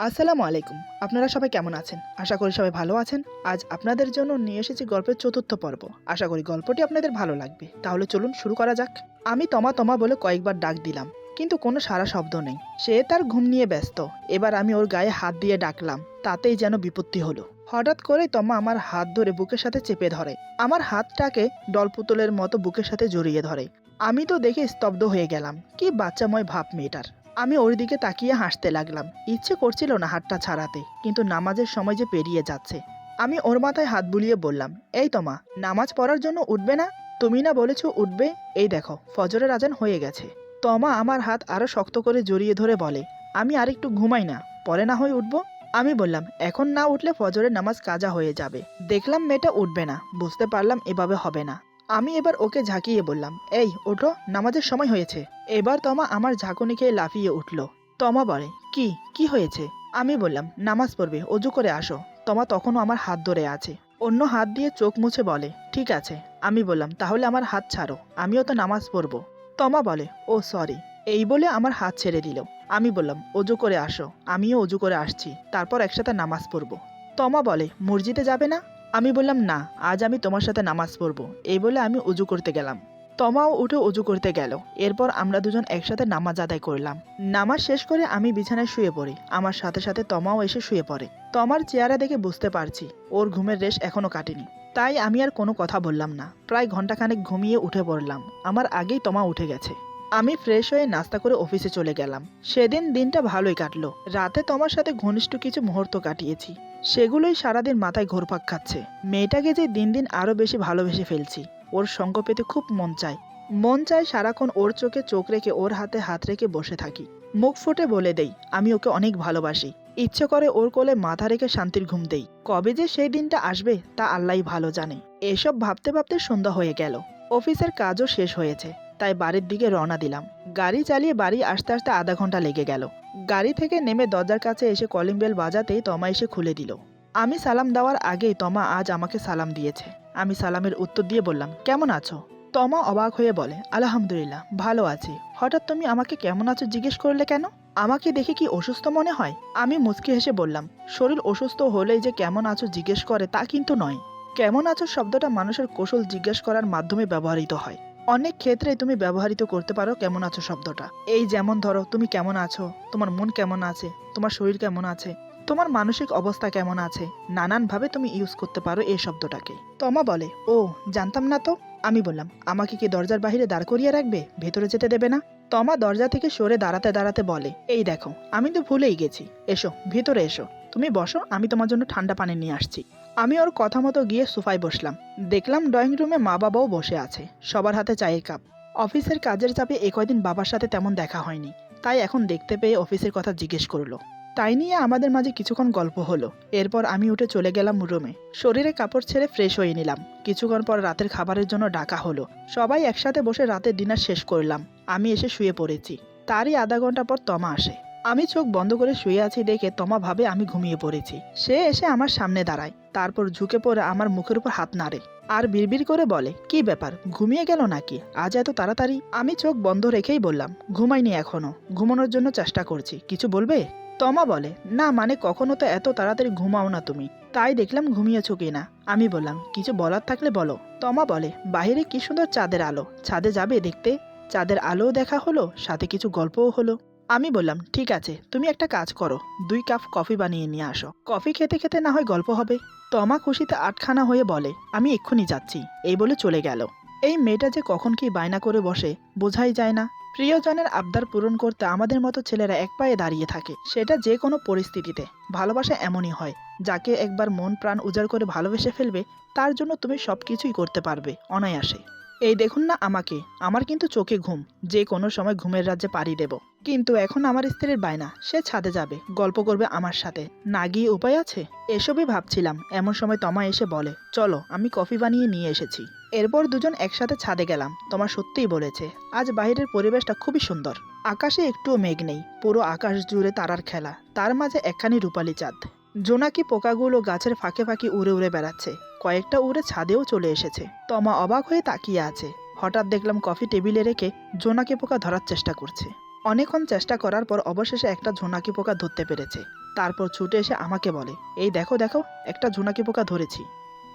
আসসালামু আলাইকুম। আপনারা সবাই কেমন আছেন? আশা করি সবাই ভালো আছেন। আজ আপনাদের জন্য নিয়ে এসেছি গল্পের চতুর্থ পর্ব। আশা করি গল্পটি আপনাদের ভালো লাগবে। তাহলে চলুন শুরু করা যাক। আমি তমা তমা বলে কয়েকবার ডাক দিলাম, কিন্তু কোনো সাড়া শব্দ নেই। সে তার ঘুম নিয়ে ব্যস্ত। এবার আমি ওর গায়ে হাত দিয়ে ডাকলাম, তাতেই যেন বিপত্তি হলো। হঠাৎ করেই তমা আমার হাত ধরে বুকের সাথে চেপে ধরে। আমার হাতটাকে ডলপুতুলের মতো বুকের সাথে জড়িয়ে ধরে। আমি তো দেখে স্তব্ধ হয়ে গেলাম। কি বাচ্চাময় ভাব মেয়েটার। আমি ওর দিকে তাকিয়ে হাসতে লাগলাম। ইচ্ছে করছিল না হাতটা ছাড়াতে, কিন্তু নামাজের সময় যে পেরিয়ে যাচ্ছে। আমি ওর মাথায় হাত বুলিয়ে বললাম, এই তমা, নামাজ পড়ার জন্য উঠবে না? তুমি না বলেছো উঠবে? এই দেখো, ফজরের আজান হয়ে গেছে। তমা আমার হাত আরো শক্ত করে জড়িয়ে ধরে বলে, আমি আরেকটু ঘুমাই না, পরে না হয় উঠবো। আমি বললাম, এখন না উঠলে ফজরের নামাজ কাজা হয়ে যাবে। দেখলাম মেয়েটা উঠবে না। বুঝতে পারলাম এভাবে হবে না। আমি এবার ওকে ঝাঁকিয়ে বললাম, এই ওঠো, নামাজের সময় হয়েছে। এবার তমা আমার ঝাঁকুনি খেয়ে লাফিয়ে উঠল। তমা বলে, কি কি হয়েছে? আমি বললাম, নামাজ পড়বে, অজু করে আসো। তমা তখনও আমার হাত ধরে আছে। অন্য হাত দিয়ে চোখ মুছে বলে, ঠিক আছে। আমি বললাম, তাহলে আমার হাত ছাড়ো, আমিও তো নামাজ পড়ব। তমা বলে, ও সরি। এই বলে আমার হাত ছেড়ে দিল। আমি বললাম, অজু করে আসো। আমিও অজু করে আসছি, তারপর একসাথে নামাজ পড়ব। তমা বলে, মসজিদে যাবে না? আমি বললাম, না, আজ আমি তোমার সাথে নামাজ পড়ব। এই বলে আমি অজু করতে গেলাম। তমাও উঠে অজু করতে গেল। এরপর আমরা দুজন একসাথে নামাজ আদায় করলাম। নামাজ শেষ করে আমি বিছানায় শুয়ে পড়ি। আমার সাথে সাথে তমাও এসে শুয়ে পড়ে। তমার চেহারা দেখে বুঝতে পারছি ওর ঘুমের রেশ এখনো কাটেনি। তাই আমি আর কোনো কথা বললাম না। প্রায় ঘন্টাখানেক ঘুমিয়ে উঠে পড়লাম। আমার আগেই তমা উঠে গেছে। আমি ফ্রেশ হয়ে নাস্তা করে অফিসে চলে গেলাম। সেদিন দিনটা ভালোই কাটলো। রাতে তোমার সাথে ঘনিষ্ঠ কিছু মুহূর্ত কাটিয়েছি। সেগুলোই সারাদিন মাথায় ঘুরপাক খাচ্ছে। মেয়েটাকে যে দিন দিন আরো বেশি ভালোবেসে ফেলছি। ওর সঙ্গ পেতে খুব মন চায়। মন চায় সারাক্ষণ ওর চোখে চোখ রেখে ওর হাতে হাত রেখে বসে থাকি। মুখ ফুটে বলে দেই, আমি ওকে অনেক ভালোবাসি। ইচ্ছে করে ওর কোলে মাথা রেখে শান্তির ঘুম দেই। কবে যে সেই দিনটা আসবে তা আল্লাহই ভালো জানে। এসব ভাবতে ভাবতে সন্ধ্যা হয়ে গেল। অফিসের কাজও শেষ হয়েছে। তাই বাড়ির দিকে রওনা দিলাম। গাড়ি চালিয়ে বাড়ি আসতে আসতে আধা ঘন্টা লেগে গেল। গাড়ি থেকে নেমে দরজার কাছে এসে কলিং বেল বাজাতেই তমা এসে খুলে দিল। আমি সালাম দেওয়ার আগেই তমা আজ আমাকে সালাম দিয়েছে। আমি সালামের উত্তর দিয়ে বললাম, কেমন আছো? তমা অবাক হয়ে বলে, আলহামদুলিল্লাহ, ভালো আছি। হঠাৎ তুমি আমাকে কেমন আছো জিজ্ঞেস করলে কেন? আমাকে দেখে কি অসুস্থ মনে হয়? আমি মুচকি হেসে বললাম, শরীর অসুস্থ হলেই যে কেমন আছো জিজ্ঞেস করে তা কিন্তু নয়। কেমন আছো শব্দটা মানুষের কৌশল জিজ্ঞেস করার মাধ্যমে ব্যবহৃত হয়। অনেক ক্ষেত্রে তুমি ব্যবহৃত করতে পারো কেমন আছো শব্দটা। এই যেমন ধরো, তুমি কেমন আছো, তোমার মন কেমন আছে, তোমার শরীর কেমন আছে, তোমার মানসিক অবস্থা কেমন আছে, নানানভাবে তুমি ইউজ করতে পারো এই শব্দটাকে। তমা বলে, ও, জানতাম না তো। আমি বললাম, আমাকে কি দরজার বাইরে দাঁড় করিয়ে রাখবে, ভেতরে যেতে দেবে না? তমা দরজা থেকে সরে দাঁড়াতে দাঁড়াতে বলে, এই দেখো, আমি তো ভুলেই গেছি। এসো, ভিতরে এসো। তুমি বসো, আমি তোমার জন্য ঠান্ডা পানি নিয়ে আসছি। আমি ওর কথা মতো গিয়ে সোফায় বসলাম। দেখলাম ড্রয়িং রুমে মা বাবাও বসে আছে, সবার হাতে চায়ের কাপ। অফিসের কাজের চাপে এ কয়দিন বাবার সাথে তেমন দেখা হয়নি। তাই এখন দেখতে পেয়ে অফিসের কথা জিজ্ঞেস করলো। তাই নিয়ে আমাদের মাঝে কিছুক্ষণ গল্প হলো। এরপর আমি উঠে চলে গেলাম রুমে। শরীরে কাপড় ছেড়ে ফ্রেশ হয়ে নিলাম। কিছুক্ষণ পর রাতের খাবারের জন্য ডাকা হলো। সবাই একসাথে বসে রাতের ডিনার শেষ করলাম। আমি এসে শুয়ে পড়েছি। তারই আধা ঘন্টা পর তমা আসে। আমি চোখ বন্ধ করে শুয়ে আছি দেখে তমা ভাবে আমি ঘুমিয়ে পড়েছি। সে এসে আমার সামনে দাঁড়ায়। তারপর ঝুঁকে পড়ে আমার মুখের উপর হাত নাড়ে। আর বিড়বিড় করে বলে, কি ব্যাপার, ঘুমিয়ে গেল নাকি আজ এত তাড়াতাড়ি? আমি চোখ বন্ধ রেখেই বললাম, ঘুমাইনি এখনো, ঘুমানোর জন্য চেষ্টা করছি, কিছু বলবে? তমা বলে, না মানে কখনো তো এত তাড়াতাড়ি ঘুমাও না তুমি, তাই দেখলাম ঘুমিয়েছো কিনা। আমি বললাম, কিছু বলার থাকলে বলো। তমা বলে, বাহিরে কি সুন্দর চাঁদের আলো, ছাদে যাবে দেখতে? চাঁদের আলোও দেখা হলো, সাথে কিছু গল্পও হলো। আমি বললাম, ঠিক আছে, তুমি একটা কাজ করো, 2 কাপ কফি বানিয়ে নিয়ে আসো, কফি খেতে খেতে না হয় গল্প হবে। তমা খুশিতে আটখানা হয়ে বলে, আমি এক্ষুনি যাচ্ছি। এই বলে চলে গেল। এই মেয়েটা যে কখন কি বায়না করে বসে বোঝাই যায় না। প্রিয়জনের আবদার পূরণ করতে আমাদের মতো ছেলেরা এক পায়ে দাঁড়িয়ে থাকে, সেটা যে কোনো পরিস্থিতিতে। ভালোবাসা এমনই হয়, যাকে একবার মন প্রাণ উজাড় করে ভালোবেসে ফেলবে, তার জন্য তুমি সবকিছুই করতে পারবে অনায়াসে। এই দেখুন না আমাকে, আমার কিন্তু চোখে ঘুম, যে কোনো সময় ঘুমের রাজ্যে পাড়ি দেব। কিন্তু এখন আমার স্ত্রীর বায়না, সে ছাদে যাবে, গল্প করবে আমার সাথে, না গিয়ে উপায় আছে? এসবই ভাবছিলাম, এমন সময় তমা এসে বলে, চলো, আমি কফি বানিয়ে নিয়ে এসেছি। এরপর দুজন একসাথে ছাদে গেলাম। তোমার সত্যিই বলেছে, আজ বাইরের পরিবেশটা খুবই সুন্দর। আকাশে একটুও মেঘ নেই, পুরো আকাশ জুড়ে তারার খেলা, তার মাঝে একখানি রূপালী চাঁদ। জোনাকি পোকাগুলো গাছের ফাঁকে ফাঁকে উড়ে উড়ে বেড়াচ্ছে, কয়েকটা উড়ে ছাদেও চলে এসেছে। তমা অবাক হয়ে তাকিয়ে আছে। হঠাৎ দেখলাম কফি টেবিলে রেখে জোনাকি পোকা ধরার চেষ্টা করছে। অনেকক্ষণ চেষ্টা করার পর অবশেষে একটা জোনাকি পোকা ধরতে পেরেছে। তারপর ছুটে এসে আমাকে বলে, এই দেখো দেখো, একটা জোনাকি পোকা ধরেছি।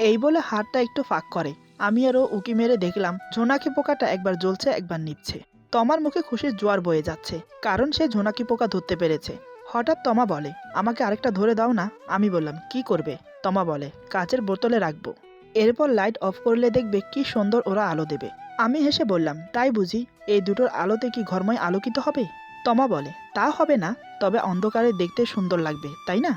এই বলে হাতটা একটু ফাঁক করে। আমি আরও উকি মেরে দেখলাম জোনাকি পোকাটা একবার জ্বলছে একবার নিভছে। তমার মুখে খুশির জোয়ার বয়ে যাচ্ছে, কারণ সে জোনাকি পোকা ধরতে পেরেছে। হঠাৎ তমা বলে, আমাকে আরেকটা ধরে দাও না। আমি বললাম, কি করবে? তমা বলে, কাচের বোতলে রাখবো, এরপর লাইট অফ করলে দেখবে কি সুন্দর ওরা আলো দেবে। আমি হেসে বললাম, তাই বুঝি? এই দুটোর আলোতে কি ঘরময় আলোকিত হবে? তমা বলে, তা হবে না, তবে অন্ধকারে দেখতে সুন্দর লাগবে, তাই না?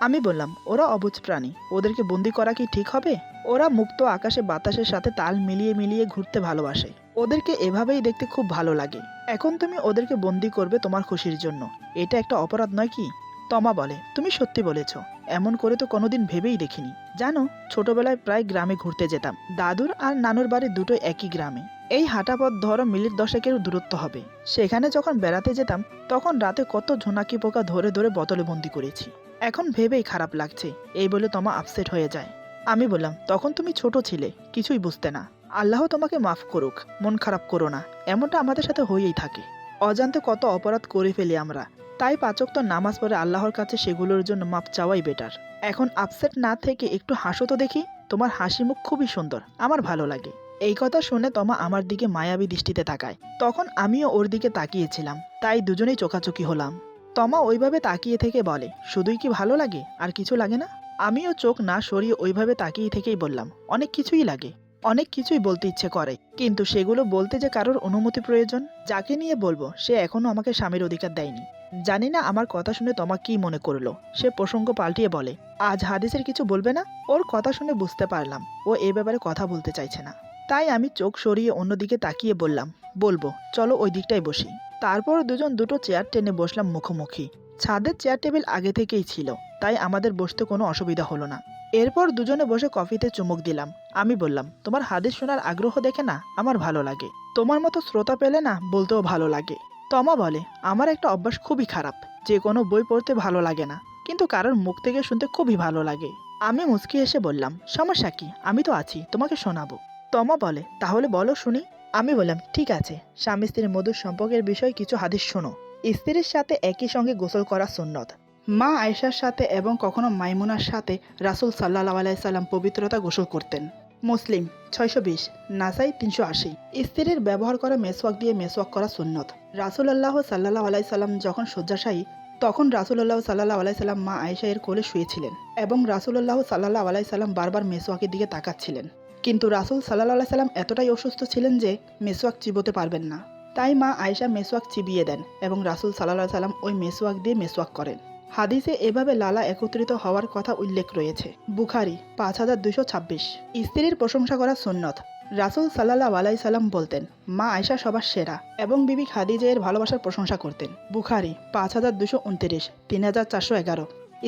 আমি বললাম, ওরা অবুঝ প্রাণী, ওদেরকে বন্দি করা কি ঠিক হবে? ওরা মুক্ত আকাশে বাতাসের সাথে তাল মিলিয়ে মিলিয়ে ঘুরতে ভালোবাসে। ওদেরকে এভাবেই দেখতে খুব ভালো লাগে। এখন তুমি ওদেরকে বন্দি করবে তোমার খুশির জন্য। এটা একটা অপরাধ নয় কি? তমা বলে, তুমি সত্যি বলেছ, এমন করে তো কোনোদিন ভেবেই দেখিনি। জানো, ছোটবেলায় প্রায় গ্রামে ঘুরতে যেতাম। দাদুর আর নানুর বাড়ি দুটোই একই গ্রামে। এই হাঁটা পথ ধরো মিনিট 10-এর দূরত্ব হবে। সেখানে যখন বেড়াতে যেতাম তখন রাতে কত ঝোনাকি পোকা ধরে ধরে বোতলে বন্দি করেছি। এখন ভেবেই খারাপ লাগছে। এই বলে তমা আপসেট হয়ে যায়। আমি বললাম, তখন তুমি ছোট ছিলে, কিছুই বুঝতে না। আল্লাহ তোমাকে মাফ করুক, মন খারাপ করো না। এমনটা আমাদের সাথে হয়েই থাকে। অজান্তে কত অপরাধ করে ফেলি আমরা। তাই 5 ওয়াক্ত নামাজ পড়ে আল্লাহর কাছে সেগুলোর জন্য মাপ চাওয়াই বেটার। এখন আপসেট না থেকে একটু হাসো তো দেখি। তোমার হাসি মুখ খুবই সুন্দর, আমার ভালো লাগে। এই কথা শুনে তমা আমার দিকে মায়াবী দৃষ্টিতে তাকায়। তখন আমিও ওর দিকে তাকিয়েছিলাম, তাই দুজনেই চোখাচোখি হলাম। তমা ওইভাবে তাকিয়ে থেকে বলে, শুধুই কি ভালো লাগে, আর কিছু লাগে না? আমিও চোখ না সরিয়ে ওইভাবে তাকিয়ে থেকেই বললাম, অনেক কিছুই লাগে। অনেক কিছুই বলতে ইচ্ছে করে, কিন্তু সেগুলো বলতে যে কারোর অনুমতি প্রয়োজন। যাকে নিয়ে বলবো সে এখনো আমাকে স্বামীর অধিকার দেয়নি। জানি না আমার কথা শুনে তমা কি মনে করলো। সে প্রসঙ্গ পাল্টিয়ে বলে, আজ হাদিসের কিছু বলবে না? ওর কথা শুনে বুঝতে পারলাম ও এ ব্যাপারে কথা বলতে চাইছে না। তাই আমি চোখ সরিয়ে অন্যদিকে তাকিয়ে বললাম, বলবো, চলো ওই দিকটাই বসি। তারপর দুজন দুটো চেয়ার টেনে বসলাম মুখোমুখি। ছাদের চেয়ার টেবিল আগে থেকেই ছিল, তাই আমাদের বসতে কোনো অসুবিধা হলো না। এরপর দুজনে বসে কফিতে চুমুক দিলাম। আমি বললাম, তোমার হাদিস শোনার আগ্রহ দেখে না আমার ভালো লাগে। তোমার মতো শ্রোতা পেলে না বলতেও ভালো লাগে। তমা বলে, আমার একটা অভ্যাস খুবই খারাপ, যে কোনো বই পড়তে ভালো লাগে না, কিন্তু কারোর মুখ থেকে শুনতে খুবই ভালো লাগে। আমি মুচকি এসে বললাম, সমস্যা কি, আমি তো আছি, তোমাকে শোনাবো। তমা বলে, তাহলে বলো শুনি। আমি বললাম, ঠিক আছে, স্বামী স্ত্রীর মধুর সম্পর্কের বিষয়ে কিছু হাদিস শোনো। স্ত্রীর সাথে একই সঙ্গে গোসল করা সুন্নত। মা আয়েশার সাথে এবং কখনো মাইমুনার সাথে রাসূল সাল্লাল্লাহু আলাইহি সাল্লাম পবিত্রতা গোসল করতেন। মুসলিম 620, নাসাই 380। স্ত্রীর ব্যবহার করা মেসওয়াক দিয়ে মেসওয়াক করা সুন্নত। রাসূলুল্লাহ সাল্লাল্লাহু আলাইহি সাল্লাম যখন শয্যাশায়ী, তখন রাসূলুল্লাহ সাল্লাল্লাহু আলাইহি সাল্লাম মা আয়েশা এর কোলে শুয়েছিলেন এবং রাসূলুল্লাহ সাল্লাল্লাহু আলাইহি সাল্লাম বারবার মেসওয়াকের দিকে তাকাচ্ছিলেন। কিন্তু রাসূল সাল্লাল্লাহু আলাইহি সাল্লাম এতটাই অসুস্থ ছিলেন যে মেসওয়াক চিবোতে পারবেন না। তাই মা আয়েশা মেসওয়াক চিবিয়ে দেন এবং রাসূল সাল্লাল্লাহু আলাইহি সাল্লাম ওই মেসওয়াক দিয়ে মেসওয়াক করেন। হাদিসে এভাবে লালা একত্রিত হওয়ার কথা উল্লেখ রয়েছে। বুখারী 5226। স্ত্রীর প্রশংসা করা সুন্নত। রাসূল সাল্লাল্লাহু আলাইহি সাল্লাম বলতেন, মা আয়েশা সবার সেরা, এবং বিবি খাদিজা এর ভালোবাসার প্রশংসা করতেন। বুখারী 5229, 3411।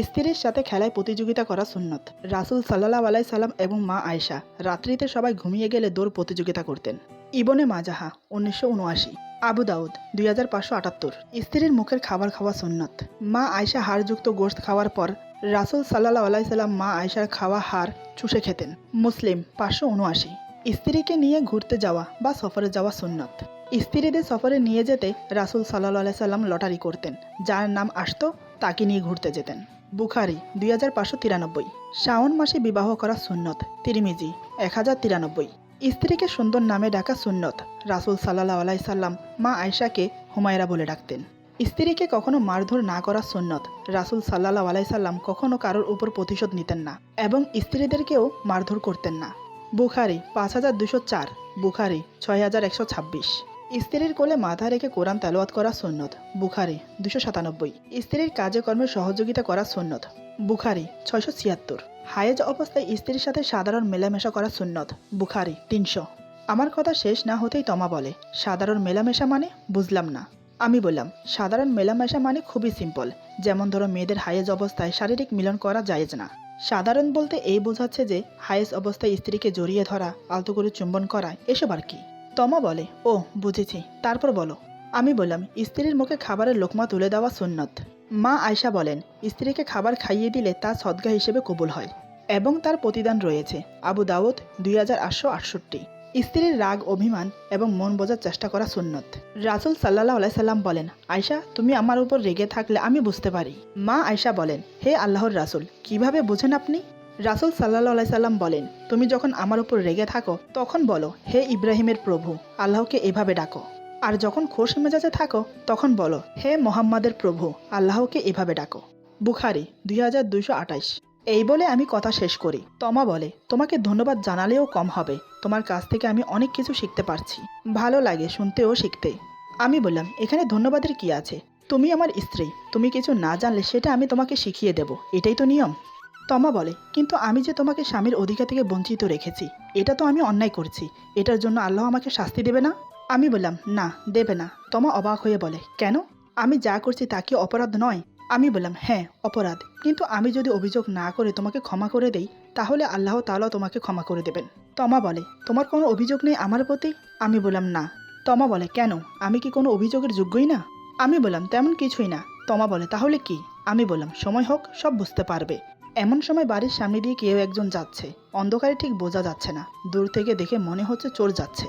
স্ত্রীর সাথে খেলায় প্রতিযোগিতা করা সুন্নত। রাসূল সাল্লাল্লাহু আলাইহি সাল্লাম এবং মা আয়েশা রাত্রিতে সবাই ঘুমিয়ে গেলে দৌড় প্রতিযোগিতা করতেন। ইবনে মাজাহা 1979। আবু দাউদ 2578। স্ত্রীর মুখের খাবার খাওয়া সুন্নত। মা আয়েশা হাড়যুক্ত গোশত খাওয়ার পর রাসূল সাল্লাল্লাহু আলাইহি সাল্লাম মা আয়েশার খাওয়া হাড় চুষে খেতেন। মুসলিম 579। স্ত্রীকে নিয়ে ঘুরতে যাওয়া বা সফরে যাওয়া সুন্নত। স্ত্রীদের সফরে নিয়ে যেতে রাসূল সাল্লাল্লাহু আলাইহি সাল্লাম লটারি করতেন, যার নাম আসতো তাকে নিয়ে ঘুরতে যেতেন। বুখারী 2593। শাওন মাসে বিবাহ করা সুন্নত। তিরমিজি 1093। স্ত্রীকে সুন্দর নামে ডাকা সুন্নত। রাসূল সাল্লাল্লাহু আলাইহি সাল্লাম মা আয়েশাকে হুমায়রা বলে ডাকতেন। স্ত্রীকে কখনো মারধর না করা সুন্নত। রাসূল সাল্লাল্লাহু আলাইহি সাল্লাম কখনো কারোর উপর প্রতিশোধ নিতেন না এবং স্ত্রীদেরকেও মারধর করতেন না। বুখারী 5204। বুখারী 6126। স্ত্রীর কোলে মাথা রেখে কোরআন তেলাওয়াত করা সুন্নত। বুখারী 297। স্ত্রীর কাজে কর্মে সহযোগিতা করা সুন্নত। বুখারী 676। হায়েজ অবস্থায় স্ত্রীর সাথে সাধারণ মেলামেশা করা সুন্নত। বুখারী 300। আমার কথা শেষ না হতেই তমা বলে, সাধারণ মেলামেশা মানে? বুঝলাম না। আমি বললাম, সাধারণ মেলামেশা মানে খুবই সিম্পল। যেমন ধরো, মেয়েদের হায়েজ অবস্থায় শারীরিক মিলন করা জায়েজ না। সাধারণ বলতে এই বোঝাচ্ছে যে হায়েজ অবস্থায় স্ত্রীকে জড়িয়ে ধরা, আলতো করে চুম্বন করা, এসব আর কি। তমা বলে, ও বুঝেছি, তারপর বলো। আমি বললাম, স্ত্রীর মুখে খাবারের লোকমা তুলে দেওয়া সুন্নত। মা আয়েশা বলেন, স্ত্রীকে খাবার খাইয়ে দিলে তা সদকা হিসেবে কবুল হয় এবং তার প্রতিদান রয়েছে। আবু দাউদ 2868। স্ত্রীর রাগ অভিমান এবং মন বোঝার চেষ্টা করা সুন্নত। রাসূল সাল্লাল্লাহু আলাইহি সাল্লাম বলেন, আয়েশা তুমি আমার উপর রেগে থাকলে আমি বুঝতে পারি। মা আয়েশা বলেন, হে আল্লাহর রাসূল, কিভাবে বুঝেন আপনি? রাসূল সাল্লাল্লাহু আলাইহি সাল্লাম বলেন, তুমি যখন আমার উপর রেগে থাকো তখন বলো, হে ইব্রাহিমের প্রভু, আল্লাহকে এভাবে ডাকো। আর যখন খোশ মেজাজে থাকো তখন বলো, হে মোহাম্মদের প্রভু, আল্লাহকে এভাবে ডাকো। বুখারী 2228। এই বলে আমি কথা শেষ করি। তমা বলে, তোমাকে ধন্যবাদ জানালেও কম হবে, তোমার কাছ থেকে আমি অনেক কিছু শিখতে পারছি, ভালো লাগে শুনতেও শিখতে। আমি বললাম, এখানে ধন্যবাদের কি আছে? তুমি আমার স্ত্রী, তুমি কিছু না জানলে সেটা আমি তোমাকে শিখিয়ে দেব, এটাই তো নিয়ম। তমা বলে, কিন্তু আমি যে তোমাকে স্বামীর অধিকার থেকে বঞ্চিত রেখেছি, এটা তো আমি অন্যায় করছি, এটার জন্য আল্লাহ আমাকে শাস্তি দেবে না? আমি বললাম, না দেবে না। তমা অবাক হয়ে বলে, কেন? আমি যা করছি তা কি অপরাধ নয়? আমি বললাম, হ্যাঁ অপরাধ, কিন্তু আমি যদি অভিযোগ না করে তোমাকে ক্ষমা করে দেই তাহলে আল্লাহ তাআলা তোমাকে ক্ষমা করে দেবেন। তমা বলে, তোমার কোনো অভিযোগ নেই আমার প্রতি? আমি বললাম, না। তমা বলে, কেন? আমি কি কোনো অভিযোগের যোগ্যই না? আমি বললাম, তেমন কিছুই না। তমা বলে, তাহলে কি? আমি বললাম, সময় হোক সব বুঝতে পারবে। এমন সময় বাড়ির সামনে দিয়ে কেউ একজন যাচ্ছে, অন্ধকারে ঠিক বোঝা যাচ্ছে না, দূর থেকে দেখে মনে হচ্ছে চোর যাচ্ছে।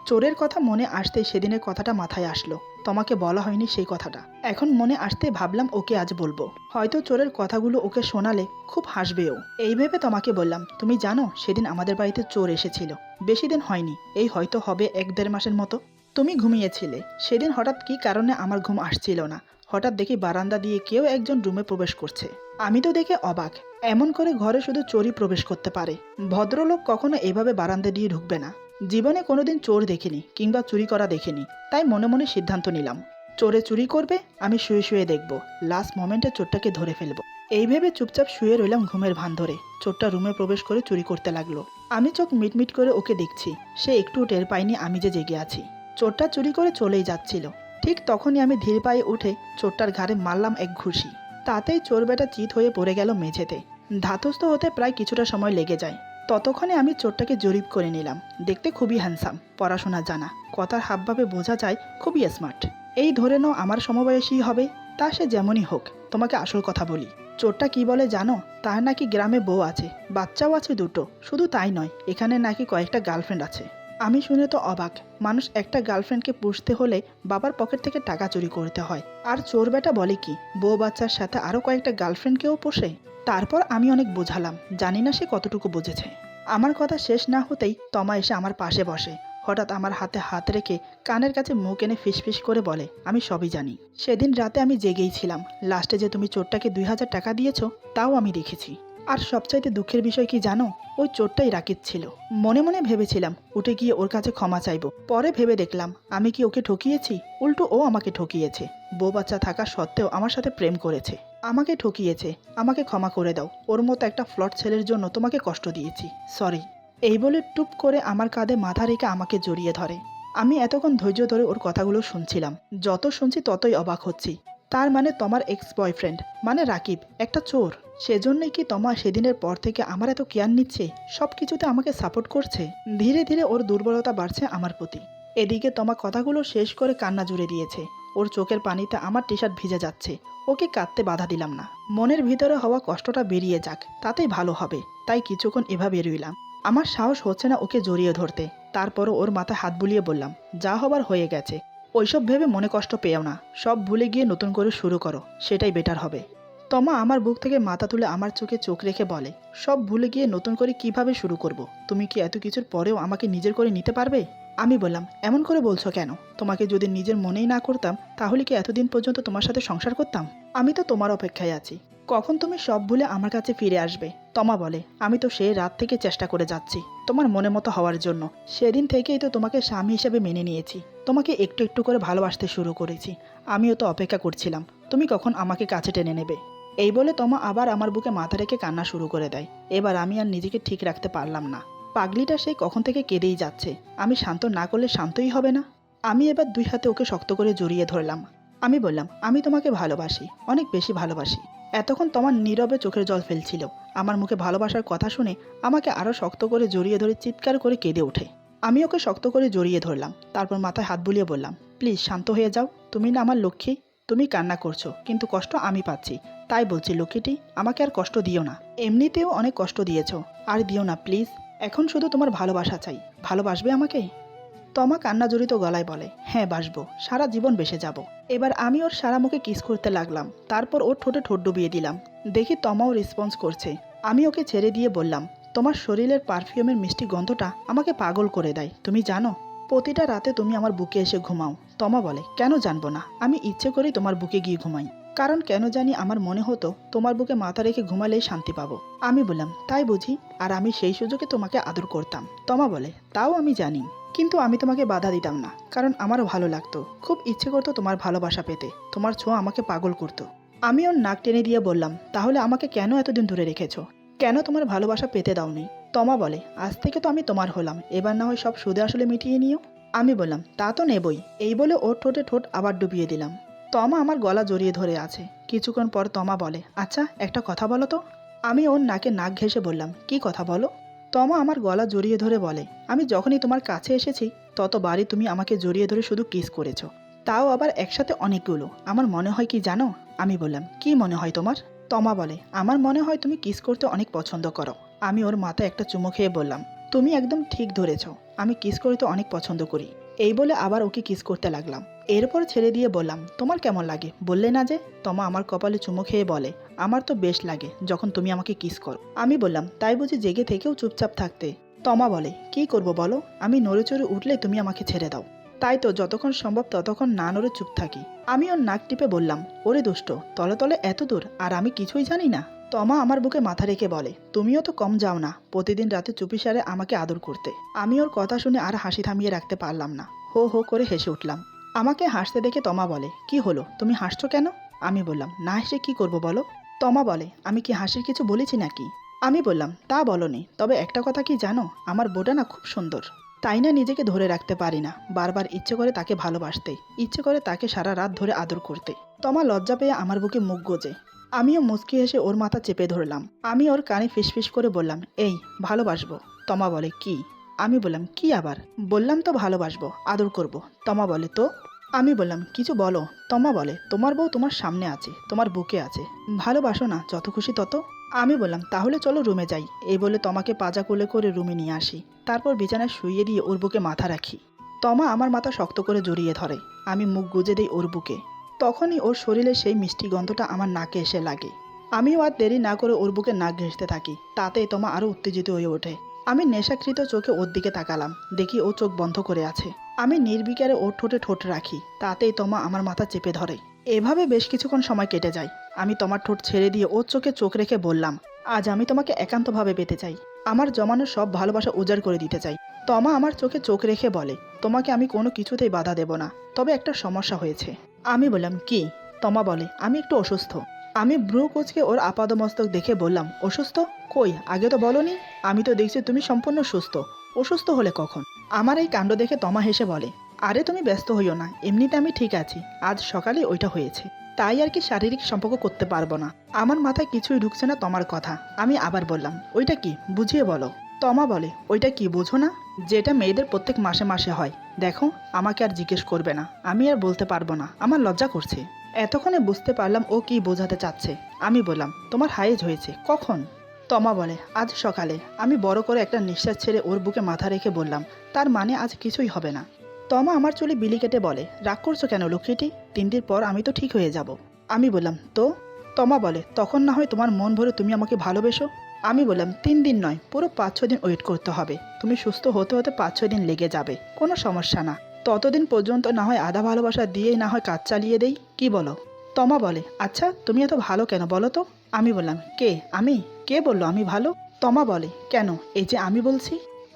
চোরের কথা মনে আসতেই সেদিনের কথাটা মাথায় আসলো। তোমাকে বলা হয়নি সেই কথাটা, এখন মনে আসতে ভাবলাম ওকে আজ বলবো, হয়তো চোরের কথাগুলো ওকে শোনালে খুব হাসবেও। এই ভেবে তোমাকে বললাম, তুমি জানো সেদিন আমাদের বাড়িতে চোর এসেছিল, বেশি দিন হয়নি, এই হয়তো হবে 1-1.5 মাসের মতো। তুমি ঘুমিয়েছিলে, সেদিন হঠাৎ কি কারণে আমার ঘুম আসছিল না, হঠাৎ দেখি বারান্দা দিয়ে কেউ একজন রুমে প্রবেশ করছে। আমি তো দেখে অবাক, এমন করে ঘরে শুধু চোরই প্রবেশ করতে পারে, ভদ্রলোক কখনো এভাবে বারান্দা দিয়ে ঢুকবে না। জীবনে কোনোদিন চোর দেখিনি কিংবা চুরি করা দেখিনি, তাই মনে মনে সিদ্ধান্ত নিলাম, চোরে চুরি করবে, আমি শুয়ে শুয়ে দেখব, লাস্ট মোমেন্টে চোরটাকে ধরে ফেলবো। এই ভেবে চুপচাপ শুয়ে রইলাম ঘুমের ভান ধরে। চোরটা রুমে প্রবেশ করে চুরি করতে লাগলো। আমি চোখ মিটমিট করে ওকে দেখছি, সে একটু টের পায়নি আমি যে জেগে আছি। চোরটা চুরি করে চলেই যাচ্ছিল, ঠিক তখনই আমি ধীর পায়ে উঠে চোরটার ঘাড়ে মারলাম এক ঘুষি। তাতেই চোর বেটা চিৎ হয়ে পড়ে গেল মেঝেতে। ধাতস্থ হতে প্রায় কিছুটা সময় লেগে যায়। ততক্ষণে আমি চোরটাকে জরিপ করে নিলাম, দেখতে খুবই হ্যান্ডসাম, পড়াশোনা জানা, কথার হাবভাবে বোঝা যায় খুবই স্মার্ট। এই ধরে নাও আমার সমবয়সী হবে, তা সে যেমনই হোক। তোমাকে আসল কথা বলি, চোরটা কি বলে জানো? তার নাকি গ্রামে বউ আছে, বাচ্চাও আছে দুটো, শুধু তাই নয়, এখানে নাকি কয়েকটা গার্লফ্রেন্ড আছে। আমি শুনে তো অবাক, মানুষ একটা গার্লফ্রেন্ডকে পুষতে হলে বাবার পকেট থেকে টাকা চুরি করতে হয়, আর চোর বেটা বলে কি বউ বাচ্চার সাথে আরও কয়েকটা গার্লফ্রেন্ডকেও পোষে। তারপর আমি অনেক বোঝালাম, জানি না সে কতটুকু বুঝেছে। আমার কথা শেষ না হতেই তমা এসে আমার পাশে বসে, হঠাৎ আমার হাতে হাত রেখে কানের কাছে মুখ এনে ফিসফিস করে বলে, আমি সবই জানি, সেদিন রাতে আমি জেগেই ছিলাম, লাস্টে যে তুমি চোরটাকে 2000 টাকা দিয়েছো তাও আমি দেখেছি। আর সবচাইতে দুঃখের বিষয় কি জানো? ওই চোরটাই রাকিব ছিল। মনে মনে ভেবেছিলাম উঠে গিয়ে ওর কাছে ক্ষমা চাইবো, পরে ভেবে দেখলাম আমি কি ওকে ঠকিয়েছি? উল্টো ও আমাকে ঠকিয়েছে, বউ বাচ্চা থাকা সত্ত্বেও আমার সাথে প্রেম করেছে, আমাকে ঠকিয়েছে, আমাকে ক্ষমা করে দাও, ওর মতো একটা ফ্লট ছেলের জন্য তোমাকে কষ্ট দিয়েছি, সরি। এই বলে টুপ করে আমার কাঁধে মাথা রেখে আমাকে জড়িয়ে ধরে। আমি এতক্ষণ ধৈর্য ধরে ওর কথাগুলো শুনছিলাম, যত শুনছি ততই অবাক হচ্ছি। তার মানে তোমার এক্স বয়ফ্রেন্ড মানে রাকিব একটা চোর? সেজন্যই কি তোমার সেদিনের পর থেকে আমার এত কেয়ার নিচ্ছে, সব কিছুতে আমাকে সাপোর্ট করছে? ধীরে ধীরে ওর দুর্বলতা বাড়ছে আমার প্রতি। এদিকে তোমার কথাগুলো শেষ করে কান্না জুড়ে দিয়েছে, ওর চোখের পানিতে আমার টি শার্ট ভিজে যাচ্ছে। ওকে কাঁদতে বাধা দিলাম না, মনের ভিতরে হওয়া কষ্টটা বেরিয়ে যাক, তাতেই ভালো হবে, তাই কিছুক্ষণ এভাবে রইলাম। আমার সাহস হচ্ছে না ওকে জড়িয়ে ধরতে, তারপরও ওর মাথায় হাত বুলিয়ে বললাম, যা হবার হয়ে গেছে, ওইসব ভেবে মনে কষ্ট পেও না, সব ভুলে গিয়ে নতুন করে শুরু করো, সেটাই বেটার হবে। তমা আমার বুক থেকে মাথা তুলে আমার চোখে চোখ রেখে বলে, সব ভুলে গিয়ে নতুন করে কিভাবে শুরু করব? তুমি কি এত কিছুর পরেও আমাকে নিজের করে নিতে পারবে? আমি বললাম, এমন করে বলছো কেন? তোমাকে যদি নিজের মনেই না করতাম তাহলে কি এতদিন পর্যন্ত তোমার সাথে সংসার করতাম? আমি তো তোমার অপেক্ষায় আছি, কখন তুমি সব ভুলে আমার কাছে ফিরে আসবে। তমা বলে, আমি তো সেই রাত থেকে চেষ্টা করে যাচ্ছি তোমার মনে মতো হওয়ার জন্য, সেদিন থেকেই তো তোমাকে স্বামী হিসেবে মেনে নিয়েছি, তোমাকে একটু একটু করে ভালোবাসতে শুরু করেছি, আমিও তো অপেক্ষা করছিলাম তুমি কখন আমাকে কাছে টেনে নেবে। এই বলে তমা আবার আমার বুকে মাথা রেখে কান্না শুরু করে দেয়। এবার আমি আর নিজেকে ঠিক রাখতে পারলাম না, পাগলিটা সেই কখন থেকে কেঁদেই যাচ্ছে, আমি শান্ত না করলে শান্তই হবে না। আমি এবার 2 হাতে ওকে শক্ত করে জড়িয়ে ধরলাম। আমি বললাম, আমি তোমাকে ভালোবাসি, অনেক বেশি ভালোবাসি। এতক্ষণ তোমার নীরবে চোখের জল ফেলছিল, আমার মুখে ভালোবাসার কথা শুনে আমাকে আরও শক্ত করে জড়িয়ে ধরে চিৎকার করে কেঁদে ওঠে। আমি ওকে শক্ত করে জড়িয়ে ধরলাম, তারপর মাথায় হাত বুলিয়ে বললাম, প্লিজ শান্ত হয়ে যাও, তুমি না আমার লক্ষ্মী, তুমি কান্না করছো কিন্তু কষ্ট আমি পাচ্ছি, তাই বলছি লক্ষ্মীটি আমাকে আর কষ্ট দিও না, এমনিতেও অনেক কষ্ট দিয়েছো, আর দিও না প্লিজ। এখন শুধু তোমার ভালোবাসা চাই। ভালোবাসবে আমাকে? তমা কান্না জড়িত গলায় বলে, হ্যাঁ বাসবো, সারা জীবন বেসে যাব। এবার আমি ওর সারা মুখে কিস করতে লাগলাম, তারপর ওর ঠোঁটে ঠোঁট ডুবিয়ে দিলাম। দেখি তমাও রেসপন্স করছে। আমি ওকে ছেড়ে দিয়ে বললাম, তোমার শরীরের পারফিউমের মিষ্টি গন্ধটা আমাকে পাগল করে দেয়, তুমি জানো? প্রতিটা রাতে তুমি আমার বুকে এসে ঘুমাও। তমা বলে, কেন জানবো না, আমি ইচ্ছে করেই তোমার বুকে গিয়ে ঘুমাই। কারণ কেন জানি আমার মনে হতো তোমার বুকে মাথা রেখে ঘুমালেই শান্তি পাবো। আমি বললাম, তাই বুঝি? আর আমি সেই সুযোগে তোমাকে আদর করতাম। তমা বলে, তাও আমি জানি, কিন্তু আমি তোমাকে বাধা দিতাম না, কারণ আমারও ভালো লাগতো। খুব ইচ্ছে করতো তোমার ভালোবাসা পেতে, তোমার ছোঁয়া আমাকে পাগল করতো। আমি ওর নাক টেনে দিয়ে বললাম, তাহলে আমাকে কেন এতদিন ধরে রেখেছো? কেন তোমার ভালোবাসা পেতে দাওনি? তমা বলে, আজ থেকে তো আমি তোমার হলাম, এবার না হয় সব সুদে আসলে মিটিয়ে নিও। আমি বললাম, তা তো নেবই। এই বলে ওর ঠোঁটে ঠোঁট আবার ডুবিয়ে দিলাম। তমা আমার গলা জড়িয়ে ধরে আছে। কিছুক্ষণ পর তমা বলে, আচ্ছা একটা কথা বলো তো। আমি ওর নাকে নাক ঘেঁষে বললাম, কি কথা বলো? তমা আমার গলা জড়িয়ে ধরে বলে, আমি যখনই তোমার কাছে এসেছি ততবারই তুমি আমাকে জড়িয়ে ধরে শুধু কিস করেছো, তাও আবার একসাথে অনেকগুলো। আমার মনে হয় কি জানো? আমি বললাম, কি মনে হয় তোমার? তমা বলে, আমার মনে হয় তুমি কিস করতে অনেক পছন্দ করো। আমি ওর মাথায় একটা চুমু খেয়ে বললাম, তুমি একদম ঠিক ধরেছ, আমি কিস করতে অনেক পছন্দ করি। এই বলে আবার ওকে কিস করতে লাগলাম। এরপর ছেড়ে দিয়ে বললাম, তোমার কেমন লাগে বললে না যে? তমা আমার কপালে চুমু খেয়ে বলে, আমার তো বেশ লাগে যখন তুমি আমাকে কিস করো। আমি বললাম, তাই বুঝি জেগে থেকেও চুপচাপ থাকতে? তমা বলে, কি করব বলো, আমি নড়ে চড়ে উঠলে তুমি আমাকে ছেড়ে দাও। তাই তো যতক্ষণ সম্ভব ততক্ষণ না নড়ে চুপ থাকি। আমি ওর নাক টিপে বললাম, ওরে দুষ্ট, তলে তলে এত দূর আর আমি কিছুই জানি না? তমা আমার বুকে মাথা রেখে বলে, তুমিও তো কম যাও না প্রতিদিন রাতে চুপিসারে আমাকে আদর করতে। আমি ওর কথা শুনে আর হাসি থামিয়ে রাখতে পারলাম না, হো হো করে হেসে উঠলাম। আমাকে হাসতে দেখে তমা বলে, কি হলো, তুমি হাসছো কেন? আমি বললাম, না হেসে কি করব বলো? তমা বলে, আমি কি হাসির কিছু বলেছি নাকি? আমি বললাম, তা বলনি, তবে একটা কথা কি জানো, আমার বোটা না খুব সুন্দর। তাই না নিজেকে ধরে রাখতে পারি না, বারবার ইচ্ছে করে তাকে ভালোবাসতে, ইচ্ছে করে তাকে সারা রাত ধরে আদর করতে। তমা লজ্জা পেয়ে আমার বুকে মুখ গোজে। আমিও মুচকি হেসে ওর মাথা চেপে ধরলাম। আমি ওর কানে ফিসফিস করে বললাম, এই ভালোবাসবো। তমা বলে, কি? আমি বললাম, কি আবার? বললাম তো ভালোবাসবো, আদর করব। তমা বলে, তো? আমি বললাম, কিছু বলো। তমা বলে, তোমার বউ তোমার সামনে আছে, তোমার বুকে আছে, ভালোবাসো না যত খুশি তত। আমি বললাম, তাহলে চলো রুমে যাই। এই বলে তমাকে পাজা কোলে করে রুমে নিয়ে আসি। তারপর বিছানায় শুইয়ে দিয়ে ওর বুকে মাথা রাখি। তমা আমার মাথা শক্ত করে জড়িয়ে ধরে। আমি মুখ গুজে দিই ওর বুকে। তখনই ওর শরীরে সেই মিষ্টি গন্ধটা আমার নাকে এসে লাগে। আমিও আর দেরি না করে ওর বুকে নাক ঘেঁষতে থাকি। তাতেই তমা আরও উত্তেজিত হয়ে ওঠে। আমি নেশাকৃত চোখে ওর দিকে তাকালাম, দেখি ও চোখ বন্ধ করে আছে। আমি নির্বিকারে ওর ঠোঁটে ঠোঁট রাখি, তাতেই তমা আমার মাথা চেপে ধরে। এভাবে বেশ কিছুক্ষণ সময় কেটে যায়। আমি তোমার ঠোঁট ছেড়ে দিয়ে ওর চোখে চোখ রেখে বললাম, আজ আমি তোমাকে একান্তভাবে পেতে চাই, আমার জমানো সব ভালোবাসা উজাড় করে দিতে চাই। তমা আমার চোখে চোখ রেখে বলে, তোমাকে আমি কোনো কিছুতেই বাধা দেব না, তবে একটা সমস্যা হয়েছে। আমি বললাম, কি? তমা বলে, আমি একটু অসুস্থ। আমি ভ্রু কুঁচকে ওর আপাদমস্তক দেখে বললাম, অসুস্থ? কই, আগে তো বলনি। আমি তো দেখছি তুমি সম্পূর্ণ সুস্থ। অসুস্থ হলে কখন? আমার এই কাণ্ড দেখে তমা হেসে বলে, আরে তুমি ব্যস্ত হইও না, এমনিতে আমি ঠিক আছি, আজ সকালে ওইটা হয়েছে, তাই আর কি শারীরিক সম্পর্ক করতে পারবো না। আমার মাথায় কিছুই ঢুকছে না তোমার কথা। আমি আবার বললাম, ওইটা কি, বুঝিয়ে বলো। তমা বলে, ওইটা কি বোঝো না? যেটা মেয়েদের প্রত্যেক মাসে মাসে হয়। দেখো, আমাকে আর জিজ্ঞেস করবে না, আমি আর বলতে পারবো না, আমার লজ্জা করছে। এতক্ষণে বুঝতে পারলাম ও কি বোঝাতে চাচ্ছে। আমি বললাম, তোমার হাইজ হয়েছে কখন? তমা বলে, আজ সকালে। আমি বড় করে একটা নিঃশ্বাস ছেড়ে ওর বুকে মাথা রেখে বললাম, তার মানে আজ কিছুই হবে না। তমা আমার চুলে বিলি কেটে বলে, রাগ করছো কেন লক্ষ্মীটি, 3 দিন পর আমি তো ঠিক হয়ে যাব। আমি বললাম, তো? তমা বলে, তখন না হয় তোমার মন ভরে তুমি আমাকে ভালোবেসো। আমি বললাম, 3 দিন নয়, পুরো 5-6 দিন ওয়েট করতে হবে। তুমি সুস্থ হতে হতে 5-6 দিন লেগে যাবে, কোনো সমস্যা না। ততদিন পর্যন্ত না হয় আধা ভালোবাসা দিয়েই না হয় কাজ চালিয়ে দেই, কি বলো? তমা বলে, আচ্ছা তুমি এত ভালো কেন বলো তো? আমি বললাম, কে আমি? কে বললো আমি ভালো? তমা বলে, কেন, এই যে আমি বলছি।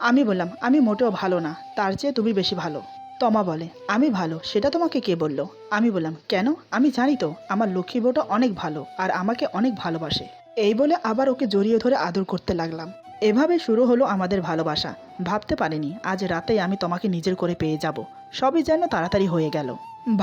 আমি বললাম, আমি মোটেও ভালো না, তার চেয়ে তুমি বেশি ভালো। তমা বলে, আমি ভালো সেটা তোমাকে কে বললো? আমি বললাম, কেন, আমি জানি তো আমার লক্ষ্মী বউটা অনেক ভালো আর আমাকে অনেক ভালোবাসে। এই বলে আবার ওকে জড়িয়ে ধরে আদর করতে লাগলাম। এভাবে শুরু হলো আমাদের ভালোবাসা। ভাবতে পারিনি আজ রাতেই আমি তোমাকে নিজের করে পেয়ে যাব। সবই যেন তাড়াতাড়ি হয়ে গেল।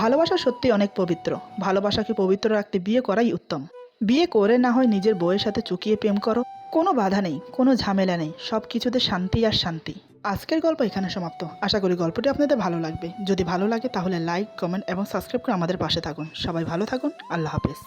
ভালোবাসা সত্যি অনেক পবিত্র। ভালোবাসাকে পবিত্র রাখতে বিয়ে করাই উত্তম। বিয়ে করে না হয় নিজের বউয়ের সাথে চুকিয়ে প্রেম করো, কোনো বাধা নেই, কোনো ঝামেলা নেই, সব কিছুতে শান্তি আর শান্তি। আজকের গল্প এখানে সমাপ্ত। আশা করি গল্পটি আপনাদের ভালো লাগবে। যদি ভালো লাগে তাহলে লাইক, কমেন্ট এবং সাবস্ক্রাইব করে আমাদের পাশে থাকুন। সবাই ভালো থাকুন। আল্লাহ হাফেজ।